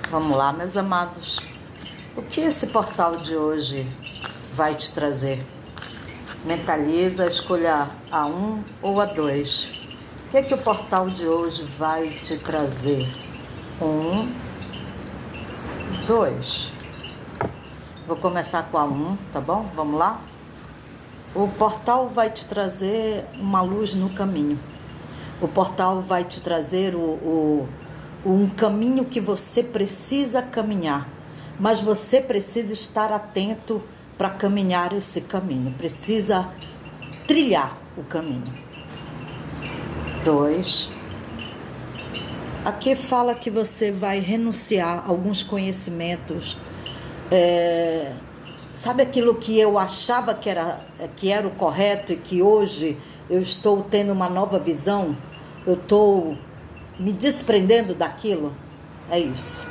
Vamos lá, meus amados. O que esse portal de hoje vai te trazer? Mentaliza, escolha a 1 ou a 2. O que o portal de hoje vai te trazer? 1, 2. Vou começar com a 1, tá bom? Vamos lá? O portal vai te trazer uma luz no caminho. O portal vai te trazer um caminho que você precisa caminhar. Mas você precisa estar atento para caminhar esse caminho. Precisa trilhar o caminho. 2. Aqui fala que você vai renunciar a alguns conhecimentos. Sabe aquilo que eu achava que era o correto e que hoje eu estou tendo uma nova visão? Eu estou me desprendendo daquilo? É isso.